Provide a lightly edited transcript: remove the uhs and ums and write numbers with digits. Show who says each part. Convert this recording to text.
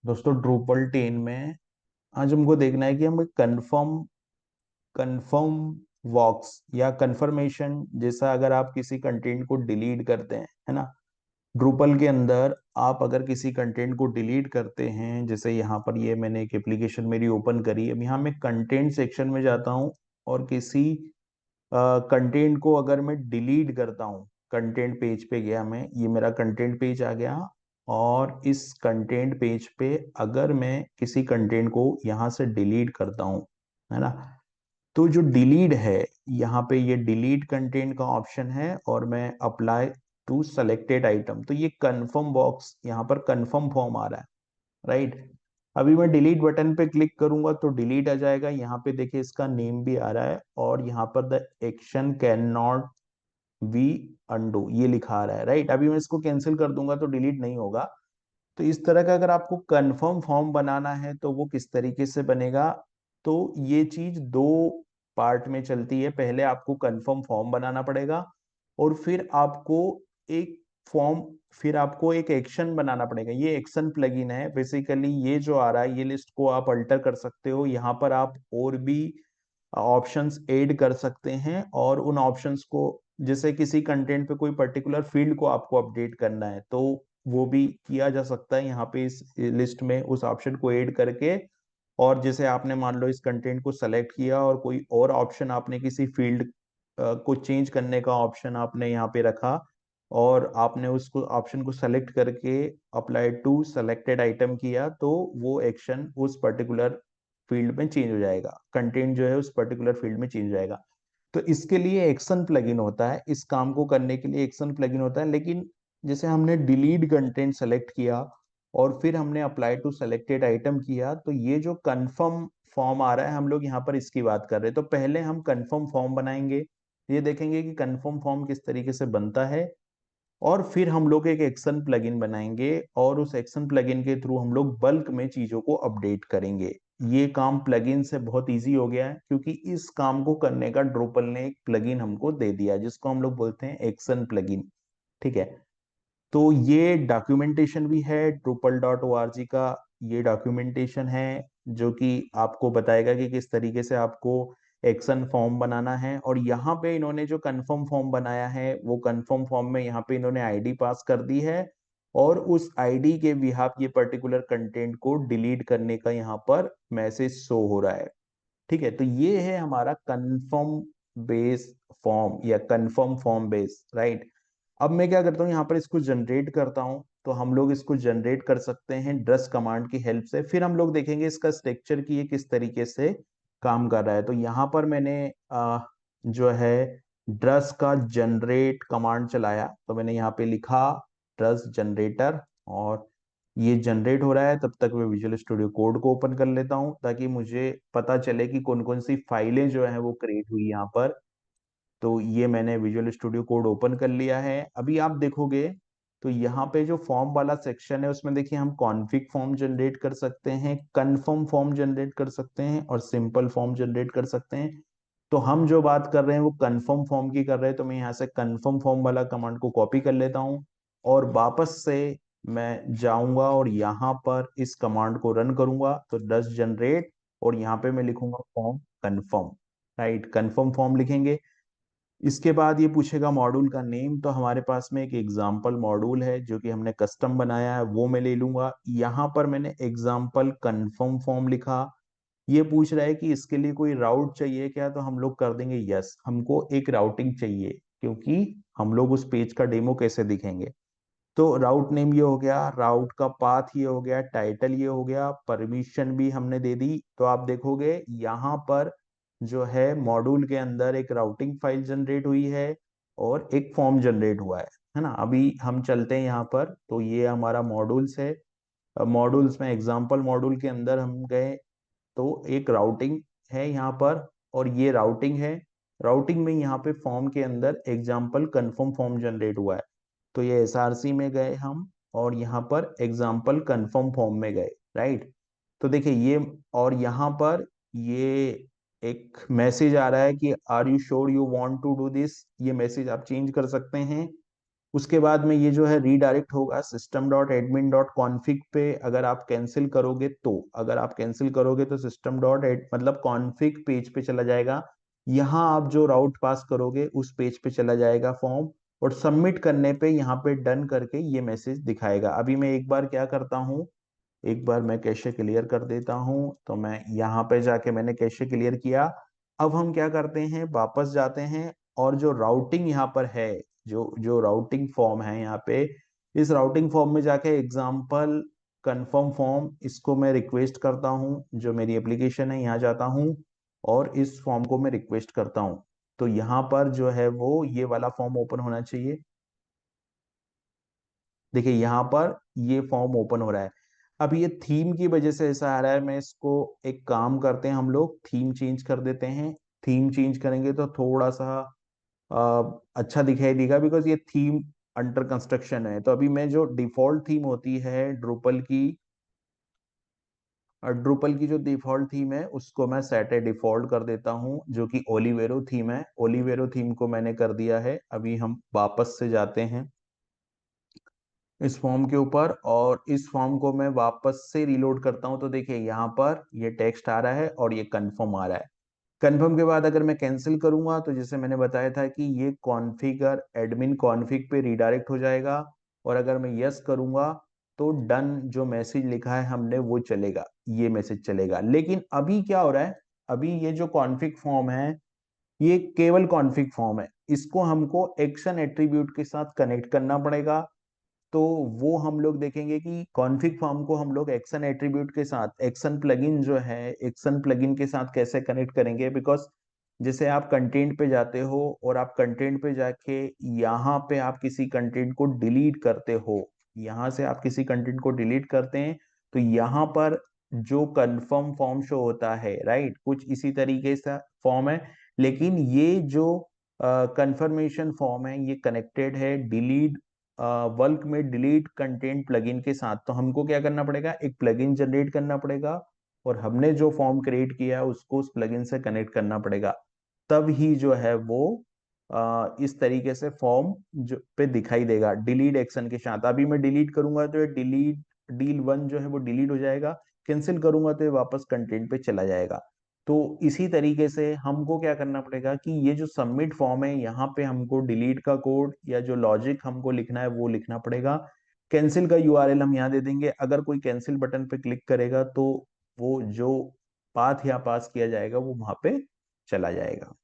Speaker 1: दोस्तों ड्रूपल 10 में आज हमको देखना है कि हम कंफर्म कंफर्म वॉक्स या कंफर्मेशन जैसा अगर आप किसी कंटेंट को डिलीट करते हैं, है ना। ड्रूपल के अंदर आप अगर किसी कंटेंट को डिलीट करते हैं, जैसे यहाँ पर ये मैंने एक एप्लीकेशन मेरी ओपन करी। अब यहाँ मैं कंटेंट सेक्शन में जाता हूँ और किसी कंटेंट को अगर मैं डिलीट करता हूँ, कंटेंट पेज पे गया मैं, ये मेरा कंटेंट पेज आ गया। और इस कंटेंट पेज पे अगर मैं किसी कंटेंट को यहाँ से डिलीट करता हूँ, है ना, तो जो डिलीट है, यहाँ पे ये डिलीट कंटेंट का ऑप्शन है और मैं अप्लाई टू सेलेक्टेड आइटम, तो ये कंफर्म बॉक्स यहाँ पर कंफर्म फॉर्म आ रहा है, राइट। अभी मैं डिलीट बटन पे क्लिक करूंगा तो डिलीट आ जाएगा। यहाँ पे देखिए इसका नेम भी आ रहा है और यहाँ पर the action can not be undo ये लिखा आ रहा है, राइट। अभी मैं इसको कैंसिल कर दूंगा तो डिलीट नहीं होगा। तो इस तरह का अगर आपको कंफर्म फॉर्म बनाना है तो वो किस तरीके से बनेगा, तो ये चीज दो पार्ट में चलती है। पहले आपको कंफर्म फॉर्म बनाना पड़ेगा और फिर आपको एक फॉर्म, फिर आपको एक एक्शन बनाना पड़ेगा। ये एक्शन प्लगइन है बेसिकली। ये जो आ रहा है ये लिस्ट को आप अल्टर कर सकते हो, यहाँ पर आप और भी ऑप्शंस ऐड कर सकते हैं और उन ऑप्शंस को, जैसे किसी कंटेंट पे कोई पर्टिकुलर फील्ड को आपको अपडेट करना है तो वो भी किया जा सकता है यहाँ पे इस लिस्ट में उस ऑप्शन को ऐड करके। और जैसे आपने मान लो इस कंटेंट को सेलेक्ट किया और कोई और ऑप्शन आपने किसी फील्ड को चेंज करने का ऑप्शन आपने यहाँ पे रखा और आपने उसको ऑप्शन को सेलेक्ट करके अप्लाई टू सेलेक्टेड आइटम किया, तो वो एक्शन उस पर्टिकुलर फील्ड में चेंज हो जाएगा, कंटेंट जो है उस पर्टिकुलर फील्ड में चेंज हो जाएगा। तो इसके लिए एक्शन प्लगइन होता है, इस काम को करने के लिए एक्शन प्लगइन होता है। लेकिन जैसे हमने डिलीट कंटेंट सेलेक्ट किया और फिर हमने अप्लाई टू सेलेक्टेड आइटम किया, तो ये जो कंफर्म फॉर्म आ रहा है हम लोग यहाँ पर इसकी बात कर रहे हैं। तो पहले हम कंफर्म फॉर्म बनाएंगे, ये देखेंगे कि कंफर्म फॉर्म किस तरीके से बनता है। और फिर हम लोग एक एक्शन प्लगइन बनाएंगे और उस एक्शन प्लगइन के थ्रू हम लोग बल्क में चीजों को अपडेट करेंगे। ये काम प्लगइन से बहुत इजी हो गया है क्योंकि इस काम को करने का ड्रूपल ने एक प्लगइन हमको दे दिया जिसको हम लोग बोलते हैं एक्शन प्लगइन। ठीक है। तो ये डॉक्यूमेंटेशन भी है drupal.org का। ये डॉक्यूमेंटेशन है जो कि आपको बताएगा कि किस तरीके से आपको एक्शन फॉर्म बनाना है। और यहाँ पे इन्होंने जो कंफर्म फॉर्म बनाया है वो कंफर्म फॉर्म में यहाँ पे इन्होंने आईडी पास कर दी है और उस आईडी के बिहाफ ये पर्टिकुलर कंटेंट को डिलीट करने का यहाँ पर मैसेज शो हो रहा है। ठीक है। तो ये है हमारा कंफर्म बेस फॉर्म या कंफर्म फॉर्म बेस, राइट। अब मैं क्या करता हूँ, यहाँ पर इसको जनरेट करता हूँ। तो हम लोग इसको जनरेट कर सकते हैं ड्रस कमांड की हेल्प से। फिर हम लोग देखेंगे इसका स्ट्रक्चर की ये किस तरीके से काम कर रहा है। तो यहाँ पर मैंने जो है ड्रस का जनरेट कमांड चलाया, तो मैंने यहाँ पे लिखा ड्रस जनरेटर और ये जनरेट हो रहा है। तब तक मैं विजुअल स्टूडियो कोड को ओपन कर लेता हूँ ताकि मुझे पता चले कि कौन कौन सी फाइलें जो है वो क्रिएट हुई यहाँ पर। तो ये मैंने विजुअल स्टूडियो कोड ओपन कर लिया है। अभी आप देखोगे तो यहाँ पे जो फॉर्म वाला सेक्शन है उसमें देखिए हम कॉन्फ़िग फॉर्म जनरेट कर सकते हैं, कन्फर्म फॉर्म जनरेट कर सकते हैं और सिंपल फॉर्म जनरेट कर सकते हैं। तो हम जो बात कर रहे हैं वो कन्फर्म फॉर्म की कर रहे हैं, तो मैं यहाँ से कन्फर्म फॉर्म वाला कमांड को कॉपी कर लेता हूँ और वापस से मैं जाऊंगा और यहाँ पर इस कमांड को रन करूंगा। तो डस जनरेट और यहाँ पे मैं लिखूंगा form confirm, right. Confirm form लिखेंगे। इसके बाद ये पूछेगा मॉड्यूल का नेम, तो हमारे पास में एक एग्जाम्पल मॉड्यूल है जो कि हमने कस्टम बनाया है, वो मैं ले लूंगा। यहाँ पर मैंने एग्जाम्पल कन्फर्म फॉर्म लिखा। ये पूछ रहा है कि इसके लिए कोई राउट चाहिए क्या, तो हम लोग कर देंगे यस, हमको एक राउटिंग चाहिए क्योंकि हम लोग उस पेज का डेमो कैसे दिखेंगे। तो राउट नेम ये हो गया, राउट का पाथ ये हो गया, टाइटल ये हो गया, परमिशन भी हमने दे दी। तो आप देखोगे यहाँ पर जो है मॉड्यूल के अंदर एक राउटिंग फाइल जनरेट हुई है और एक फॉर्म जनरेट हुआ है ना। अभी हम चलते हैं यहाँ पर, तो ये हमारा मॉड्यूल्स है। मॉड्यूल्स में एग्जाम्पल मॉड्यूल के अंदर हम गए तो एक राउटिंग है यहाँ पर और ये राउटिंग है। राउटिंग में यहाँ पे फॉर्म के अंदर एग्जाम्पल कन्फर्म फॉर्म जनरेट हुआ है। तो ये एसआरसी में गए हम और यहाँ पर एग्जाम्पल कन्फर्म फॉर्म में गए, राइट। तो देखिए ये, और यहाँ पर ये एक मैसेज आ रहा है कि are you sure you want to do this, ये मैसेज आप चेंज कर सकते हैं। उसके बाद में ये जो है रीडायरेक्ट होगा system.admin.config पे। अगर आप कैंसिल करोगे तो, अगर आप कैंसिल करोगे तो system.ad मतलब config पेज पे चला जाएगा। यहाँ आप जो राउट पास करोगे उस पेज पे चला जाएगा फॉर्म, और सबमिट करने पे यहाँ पे डन करके ये मैसेज दिखाएगा। अभी मैं एक बार क्या करता हूँ, एक बार मैं कैशे क्लियर कर देता हूँ। तो मैं यहाँ पे जाके मैंने कैशे क्लियर किया। अब हम क्या करते हैं, वापस जाते हैं, और जो राउटिंग यहाँ पर है, जो जो राउटिंग फॉर्म है यहाँ पे, इस राउटिंग फॉर्म में जाके एग्जाम्पल कंफर्म फॉर्म, इसको मैं रिक्वेस्ट करता हूँ। जो मेरी एप्लीकेशन है यहाँ जाता हूँ और इस फॉर्म को मैं रिक्वेस्ट करता हूँ। तो यहाँ पर जो है वो ये वाला फॉर्म ओपन होना चाहिए। देखिए यहाँ पर ये फॉर्म ओपन हो रहा है। अब ये थीम की वजह से ऐसा आ रहा है। मैं इसको, एक काम करते हैं हम लोग, थीम चेंज कर देते हैं। थीम चेंज करेंगे तो थोड़ा सा अच्छा दिखाई देगा, बिकॉज ये थीम अंडर कंस्ट्रक्शन है। तो अभी मैं जो डिफॉल्ट थीम होती है ड्रुपल की जो डिफॉल्ट थीम है उसको मैं सेट डिफॉल्ट कर देता हूँ, जो कि ओलिवेरो थीम है। ओलिवेरो थीम को मैंने कर दिया है। अभी हम वापस से जाते हैं इस फॉर्म के ऊपर, और इस फॉर्म को मैं वापस से रीलोड करता हूं। तो देखिए यहाँ पर ये टेक्स्ट आ रहा है और ये कंफर्म आ रहा है। कंफर्म के बाद अगर मैं कैंसिल करूंगा तो जैसे मैंने बताया था कि ये कॉन्फ़िगर एडमिन कॉन्फ़िग पे रीडायरेक्ट हो जाएगा। और अगर मैं यस करूंगा तो डन जो मैसेज लिखा है हमने वो चलेगा, ये मैसेज चलेगा। लेकिन अभी क्या हो रहा है, अभी ये जो कॉन्फ़िग फॉर्म है ये केवल कॉन्फ़िग फॉर्म है, इसको हमको एक्शन एट्रीब्यूट के साथ कनेक्ट करना पड़ेगा। तो वो हम लोग देखेंगे कि कॉन्फ़िग फॉर्म को हम लोग एक्शन एट्रीब्यूट के साथ, एक्शन प्लगइन जो है, एक्शन प्लगइन के साथ कैसे कनेक्ट करेंगे। बिकॉज जैसे आप कंटेंट पे जाते हो और आप कंटेंट पे जाके यहाँ पे आप किसी कंटेंट को डिलीट करते हो, यहाँ से आप किसी कंटेंट को डिलीट करते हैं, तो यहाँ पर जो कंफर्म फॉर्म शो होता है, राइट, कुछ इसी तरीके से फॉर्म है। लेकिन ये जो कंफर्मेशन फॉर्म है ये कनेक्टेड है डिलीट बल्क में डिलीट कंटेंट प्लगइन के साथ। तो हमको क्या करना पड़ेगा, एक प्लगइन जनरेट करना पड़ेगा, और हमने जो फॉर्म क्रिएट किया है उसको उस प्लगइन से कनेक्ट करना पड़ेगा। तब ही जो है वो इस तरीके से फॉर्म जो पे दिखाई देगा डिलीट एक्शन के साथ। अभी मैं डिलीट करूंगा तो ये डिलीट डील वन जो है वो डिलीट हो जाएगा, कैंसिल करूंगा तो ये वापस कंटेंट पे चला जाएगा। तो इसी तरीके से हमको क्या करना पड़ेगा कि ये जो सबमिट फॉर्म है यहाँ पे हमको डिलीट का कोड या जो लॉजिक हमको लिखना है वो लिखना पड़ेगा। कैंसिल का यूआरएल हम यहाँ दे देंगे। अगर कोई कैंसिल बटन पे क्लिक करेगा तो वो जो पाथ या पास किया जाएगा वो वहां पे चला जाएगा।